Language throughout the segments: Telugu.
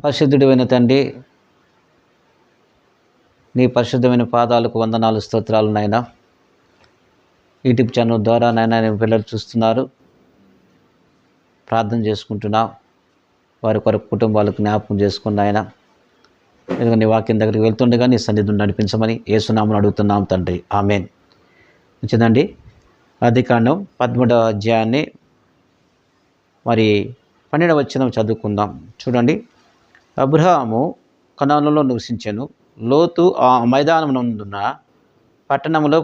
పరిశుద్ధుడైన తండ్రి, నీ పరిశుద్ధమైన పాదాలకు వందనాలు, స్తోత్రాలు నాయనా. యూట్యూబ్ ఛానల్ ద్వారా నాయనా నేను పిల్లలు చూస్తున్నారు, ప్రార్థన చేసుకుంటున్నాం. వారి కొరకు కుటుంబాలకు జ్ఞాపకం చేసుకున్న ఆయన ఎందుకంటే నీ వాక్యం దగ్గరికి వెళ్తుండగా నీ సన్నిధిని నడిపించమని యేసునామమున అడుగుతున్నాం తండ్రి, ఆమేన్. వచ్చిందండి ఆదికాండం 13వ అధ్యాయాన్ని మరి 12వ వచనం చదువుకుందాం. చూడండి. అబ్రహాము కనానులో నివసించెను. లోతు ఆ మైదానమునందున్న పట్టణములో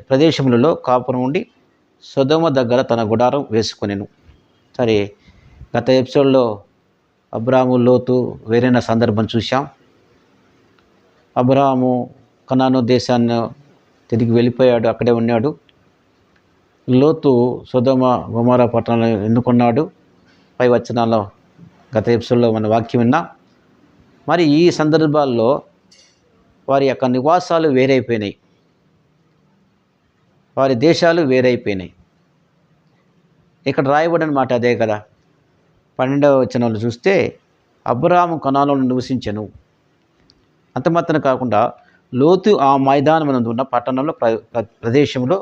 ప్రదేశములలో కాపురం ఉండి సొదొమ దగ్గర తన గుడారం వేసుకొనెను. సరే, గత ఎపిసోడ్లో అబ్రహాము లోతు వేరైన సందర్భం చూశాం. అబ్రహాము కనాను దేశాన్ని తిరిగి వెళ్ళిపోయాడు, అక్కడే ఉన్నాడు. లోతు సొదొమ గొమొర్రా పట్టణంలో ఎన్నుకున్నాడు. పై వచనాల్లో గత ఎపిసోడ్లో మన వాక్యం విన్నాం. మరి ఈ సందర్భాల్లో వారి యొక్క నివాసాలు వేరైపోయినాయి, వారి దేశాలు వేరైపోయినాయి. ఇక్కడ రాయబడిన మాట అదే కదా. 12వ వచనంలో చూస్తే అబ్రహాము కనానులో నివసించెను. అంత మాత్రం కాకుండా లోతు ఆ మైదానమునందు ఉన్న పట్టణంలో ప్రదేశంలో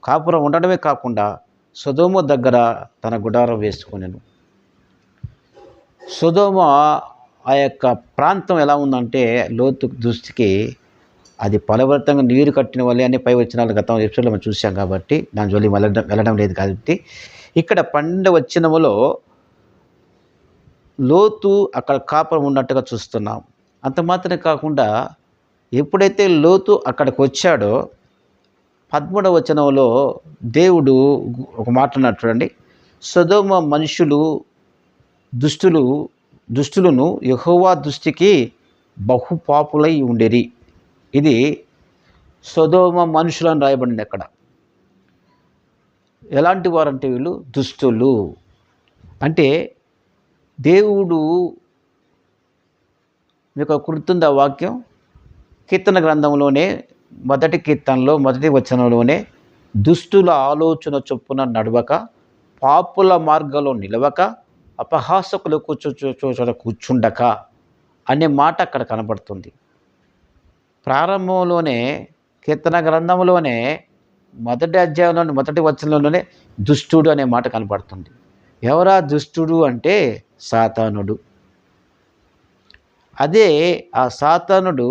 కాపురం ఉండడమే కాకుండా సొదొమ దగ్గర తన గుడారం వేసుకొనెను. సొదొమ ఆ యొక్క ప్రాంతం ఎలా ఉందంటే లోతు దృష్టికి అది ఫలభరితంగా నీరు కట్టిన వల్లే అని పై వచనాలు గత ఎపిసోడ్లో మనం చూసాం కాబట్టి దాని జోలి వెళ్ళడం లేదు. కాబట్టి ఇక్కడ 12వ వచనములో లోతు అక్కడ కాపురం ఉన్నట్టుగా చూస్తున్నాం. అంత మాత్రమే కాకుండా ఎప్పుడైతే లోతు అక్కడికి వచ్చాడో 13వ వచనంలో దేవుడు ఒక మాట అన్నాడు చూడండి. సొదొమ మనుషులు దుష్టులను యెహోవా దృష్టికి బహుపాపులై ఉండేరి. ఇది సొదొమ మనుషులను రాయబడింది. అక్కడ ఎలాంటి వారంటే వీళ్ళు దుష్టులు. అంటే దేవుడు, మీకు గుర్తుందా వాక్యం? కీర్తన గ్రంథంలోనే మొదటి కీర్తనలో మొదటి వచనంలోనే దుష్టుల ఆలోచన చొప్పున నడవక, పాపుల మార్గంలో నిలవక, అపహాసకులు కూర్చుండక అనే మాట అక్కడ కనబడుతుంది. ప్రారంభంలోనే కీర్తన గ్రంథంలోనే మొదటి అధ్యాయంలోని మొదటి వచనంలోనే దుష్టుడు అనే మాట కనబడుతుంది. ఎవరా దుష్టుడు అంటే సాతానుడు. అదే ఆ సాతానుడు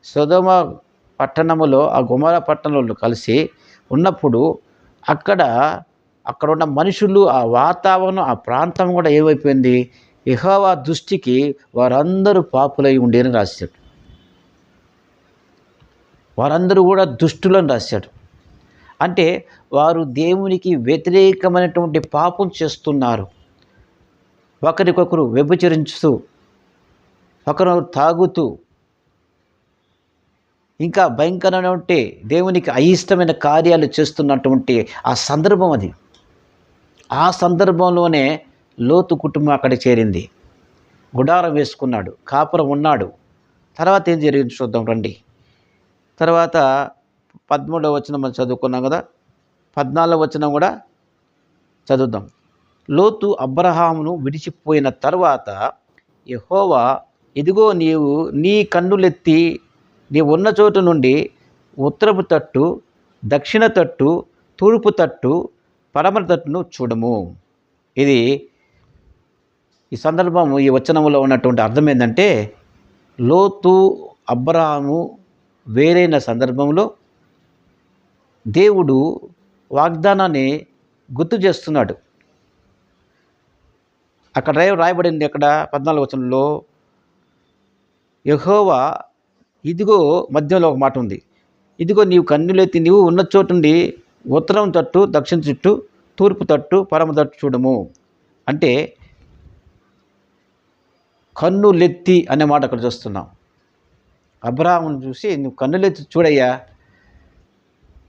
సొదొమ పట్టణములో ఆ గొమొర్రా పట్టణంలో కలిసి ఉన్నప్పుడు అక్కడ ఉన్న మనుషులు, ఆ వాతావరణం, ఆ ప్రాంతం కూడా ఏమైపోయింది? యెహోవా దృష్టికి వారందరూ పాపులై ఉండేని రాశాడు. వారందరూ కూడా దుష్టులను రాశాడు. అంటే వారు దేవునికి వ్యతిరేకమైనటువంటి పాపం చేస్తున్నారు. ఒకరికొకరు వ్యభిచరించుతూ, ఒకరికొకరు తాగుతూ, ఇంకా భయంకరమైనటువంటి దేవునికి అయిష్టమైన కార్యాలు చేస్తున్నటువంటి ఆ సందర్భం అది. ఆ సందర్భంలోనే లోతు కుటుంబం అక్కడికి చేరింది. గుడారం వేసుకున్నాడు, కాపురం ఉన్నాడు. తర్వాత ఏం జరిగింది చూద్దాం రండి. తర్వాత 13వ వచనం మనం చదువుకున్నాం కదా, 14వ వచనం కూడా చదువుదాం. లోతు అబ్రహామును విడిచిపోయిన తర్వాత యెహోవా, ఇదిగో నీవు నీ కన్నులెత్తి నీ ఉన్న చోటు నుండి ఉత్తరపు తట్టు, దక్షిణ తట్టు, తూర్పు తట్టు, పడమర తట్టును చూడము. ఇది ఈ సందర్భం, ఈ వచనంలో ఉన్నటువంటి అర్థం ఏంటంటే, లోతు అబ్రహాము వేరైన సందర్భంలో దేవుడు వాగ్దానాన్ని గుర్తు చేస్తున్నాడు. అక్కడ రాయబడింది అక్కడ 14వ వచనంలో యెహోవా, ఇదిగో, మధ్యలో ఒక మాట ఉంది, ఇదిగో నీవు కన్నులెత్తి నీవు ఉన్న చోటు నుండి ఉత్తరం తట్టు, దక్షిణ చుట్టూ, తూర్పు తట్టు, పడమర తట్టు చూడము. అంటే కన్నులెత్తి అనే మాట అక్కడ చూస్తున్నాం. అబ్రహామును చూసి, నువ్వు కన్నులెత్తి చూడయ్యా,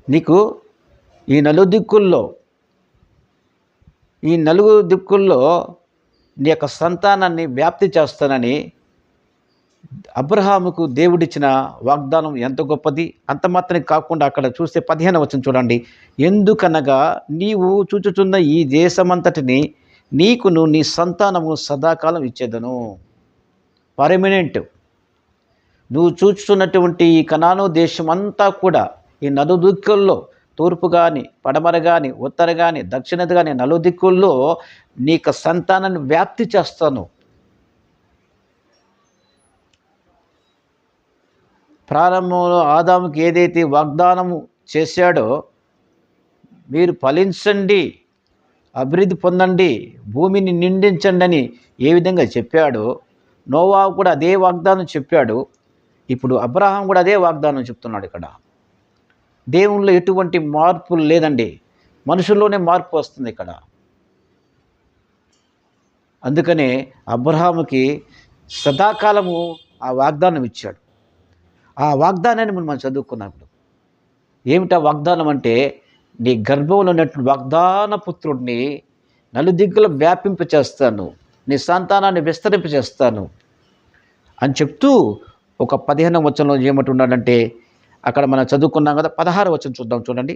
నీకు ఈ నలుగు దిక్కుల్లో నీ యొక్క సంతానాన్ని వ్యాప్తి చేస్తానని అబ్రహాముకు దేవుడిచ్చిన వాగ్దానం ఎంత గొప్పది. అంత మాత్రమే కాకుండా అక్కడ చూస్తే 15వ వచనం చూడండి. ఎందుకనగా నీవు చూచుచున్న ఈ దేశమంతటిని నీకును నీ సంతానము సదాకాలం ఇచ్చేదను. పర్మనెంట్. నువ్వు చూస్తున్నటువంటి ఈ కనాను దేశం అంతా కూడా ఈ నలుదిక్కుల్లో, తూర్పు కానీ, పడమర కానీ, ఉత్తర కానీ, దక్షిణత కానీ, నలుదిక్కుల్లో నీకు సంతానాన్ని వ్యాప్తి చేస్తాను. ప్రారంభంలో ఆదాముకి ఏదైతే వాగ్దానము చేశాడో, మీరు ఫలించండి, అభివృద్ధి పొందండి, భూమిని నిండించండి అని ఏ విధంగా చెప్పాడో, నోవాహు కూడా అదే వాగ్దానం చెప్పాడు. ఇప్పుడు అబ్రహాం కూడా అదే వాగ్దానం చెప్తున్నాడు. ఇక్కడ దేవునిలో ఎటువంటి మార్పు లేదండి, మనుషుల్లోనే మార్పు వస్తుంది ఇక్కడ. అందుకనే అబ్రహాముకి సదాకాలము ఆ వాగ్దానం ఇచ్చాడు. ఆ వాగ్దానాన్ని మనం చదువుకున్నప్పుడు ఏమిటా వాగ్దానం అంటే, నీ గర్భంలో ఉన్నటువంటి వాగ్దాన పుత్రుడిని నలుదిక్కుల వ్యాపింప చేస్తాను, నీ సంతానాన్ని విస్తరింప చేస్తాను అని చెప్తూ ఒక 15వ వచనంలో ఏమంటున్నాడంటే, అక్కడ మనం చదువుకున్నాం కదా, 16వ వచనం చూద్దాం చూడండి.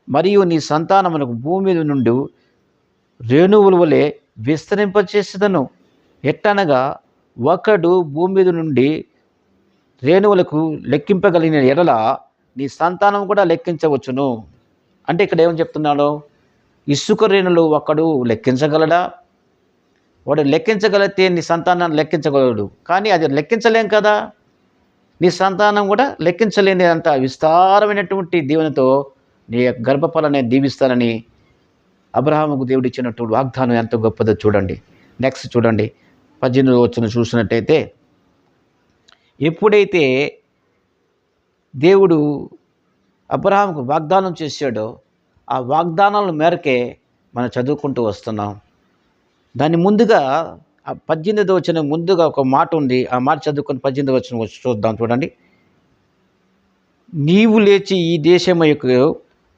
మరియు నీ సంతానమునకు భూమి మీద నుండి రేణువుల వలె విస్తరింపచేసేదను. ఎట్టనగా ఒకడు భూమి మీద నుండి రేణువులకు లెక్కింపగలిగిన ఎడల నీ సంతానం కూడా లెక్కించవచ్చును. అంటే ఇక్కడ ఏమని చెప్తున్నాడు? ఇసుక రేణులు ఒకడు లెక్కించగలడా? వాడు లెక్కించగలిగితే నీ సంతానాన్ని లెక్కించగలడు, కానీ అది లెక్కించలేం కదా. నీ సంతానం కూడా లెక్కించలేని అంత విస్తారమైనటువంటి దీవెనతో నీ గర్భఫలాన్ని దీవిస్తానని అబ్రహాముకు దేవుడు ఇచ్చినటువంటి వాగ్దానం ఎంత గొప్పదో చూడండి. నెక్స్ట్ చూడండి, 18వ వచనం చూసినట్టయితే, ఎప్పుడైతే దేవుడు అబ్రహాముకు వాగ్దానం చేశాడో ఆ వాగ్దానాల మేరకే మనం చదువుకుంటూ వస్తున్నాం. దాని ముందుగా 18వ వచనం ముందుగా ఒక మాట ఉంది. ఆ మాట చదువుకొని 18వ వచనం చూద్దాం చూడండి. నీవు లేచి ఈ దేశం యొక్క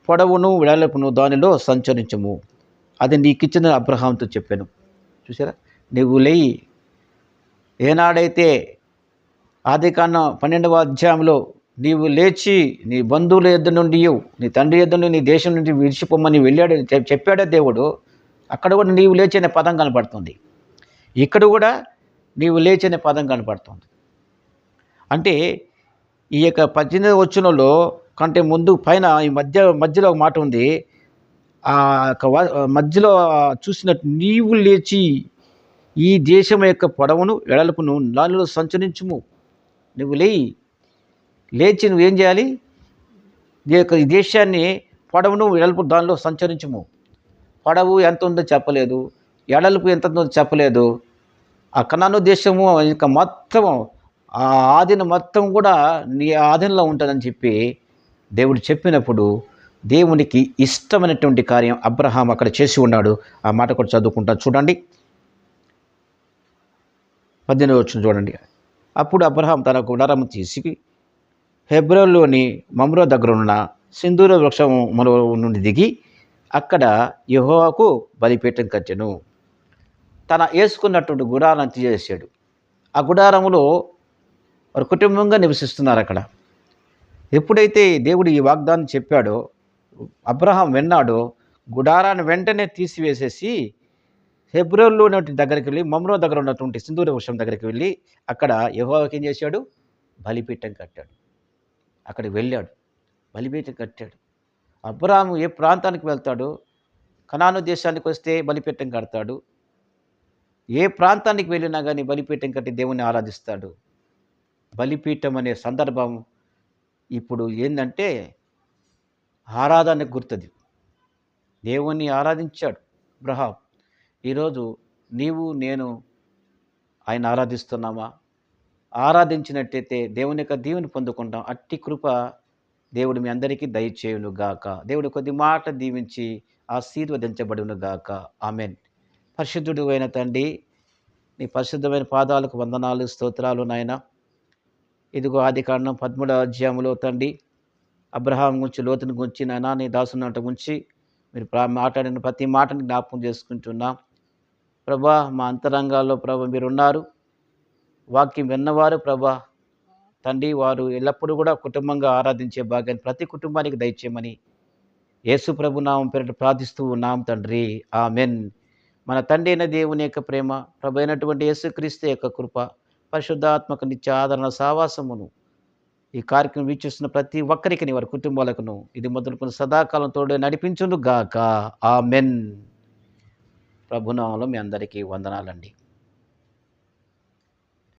పొడవును వెడల్పును దానిలో సంచరించము, అది నీకు ఇచ్చిన అబ్రహాంతో చెప్పాను. చూసారా, నువ్వు లేయి. ఏనాడైతే ఆదికాండం 12వ అధ్యాయంలో నీవు లేచి నీ బంధువుల యొద్ద నుండి, నీ తండ్రి యొద్ద నుండి, నీ దేశం నుండి విడిచిపోమని వెళ్ళాడు చెప్పాడే దేవుడు, అక్కడ కూడా నీవు లేచి అనే పదం కనపడుతుంది. ఇక్కడ కూడా నీవు లేచి అనే పదం కనపడుతుంది. అంటే ఈ యొక్క 18వ వచనంలో కంటే ముందు పైన ఈ మధ్యలో ఒక మాట ఉంది. ఆ మధ్యలో చూసినట్టు నీవు లేచి ఈ దేశం యొక్క పొడవును వెడల్పును దానిలో సంచరించుము. నువ్వు లేచి నువ్వేం చేయాలి? ఈ దేశాన్ని పొడవును వెడల్పు దానిలో సంచరించుము. పొడవు ఎంత ఉందో చెప్పలేదు, ఎడల్పు ఎంత ఉందో చెప్పలేదు. ఆ కనాను దేశము ఇంకా మొత్తం ఆ ఆధీనం మొత్తం కూడా నీ ఆధీనంలో ఉంటుందని చెప్పి దేవుడు చెప్పినప్పుడు దేవునికి ఇష్టమైనటువంటి కార్యం అబ్రహాం అక్కడ చేసి ఉన్నాడు. ఆ మాట కూడా చదువుకుంటా చూడండి. 18వ వచనం చూడండి. అప్పుడు అబ్రహాం తన గుడారము తీసి హెబ్రోన్లోని మమ్రే దగ్గర ఉన్న సింధూర వృక్షం నుండి దిగి అక్కడ యెహోవాకు బలిపీఠం కట్టెను. తన వేసుకున్నటువంటి గుడారాన్ని తీసేసాడు. ఆ గుడారములో వారు కుటుంబంగా నివసిస్తున్నారు అక్కడ. ఎప్పుడైతే దేవుడు ఈ వాగ్దానం చెప్పాడో, అబ్రహాం విన్నాడో, గుడారాన్ని వెంటనే తీసివేసేసి హెబ్రోన్లో ఉన్నటువంటి దగ్గరికి వెళ్ళి, మమ్రే దగ్గర ఉన్నటువంటి సింధూర వృక్షం దగ్గరికి వెళ్ళి అక్కడ యెహోవాకి ఏం చేశాడు? బలిపీఠం కట్టాడు. అక్కడికి వెళ్ళాడు, బలిపీఠం కట్టాడు. అబ్రహాము ఏ ప్రాంతానికి వెళ్తాడు? కనాను దేశానికి వస్తే బలిపీఠం కడతాడు. ఏ ప్రాంతానికి వెళ్ళినా కానీ బలిపీఠం కట్టి దేవుణ్ణి ఆరాధిస్తాడు. బలిపీఠం అనే సందర్భం ఇప్పుడు ఏంటంటే ఆరాధనకు గుర్తుంది. దేవుణ్ణి ఆరాధించాడు అబ్రహాం. ఈరోజు నీవు నేను ఆయన ఆరాధిస్తున్నామా? ఆరాధించినట్టయితే దేవుని యొక్క దీవెని పొందుకుంటాం. అట్టి కృప దేవుడు మీ అందరికీ దయచేయును గాక. దేవుడు కొద్ది మాట దీవించి ఆశీర్వదించబడును గాక. ఆమెన్. పరిశుద్ధుడు అయిన తండ్రి, నీ పరిశుద్ధమైన పాదాలకు వందనాలు, స్తోత్రాలు నాయన. ఇదిగో ఆదికాండం 13వ అధ్యాయంలో తండ్రి అబ్రహాం గురించి, లోతుని గురించి నాయన నీ దాసునంట గురించి మీరు మాట్లాడిన ప్రతి మాటని జ్ఞాపకం చేసుకుంటున్నాం ప్రభా. మా అంతరంగాల్లో ప్రభా మీరున్నారు. వాక్యం విన్నవారు ప్రభా తండ్రి, వారు ఎల్లప్పుడూ కూడా కుటుంబంగా ఆరాధించే భాగ్యాన్ని ప్రతి కుటుంబానికి దయచేయమని యేసు ప్రభు నామం పేరిట ప్రార్థిస్తూ ఉన్నాం తండ్రి. ఆమెన్. మన తండ్రి అయిన దేవుని యొక్క ప్రేమ, ప్రభు అయినటువంటి యేసుక్రీస్తు యొక్క కృప, పరిశుద్ధాత్మక నిత్య ఆదరణ సావాసమును ఈ కార్యక్రమం వీక్షిస్తున్న ప్రతి ఒక్కరికి వారి కుటుంబాలకును ఇది మొదలుకొని సదాకాలం తోడే నడిపించును గాక. ఆమెన్. ప్రభునామంలో మీ అందరికీ వందనాలండి.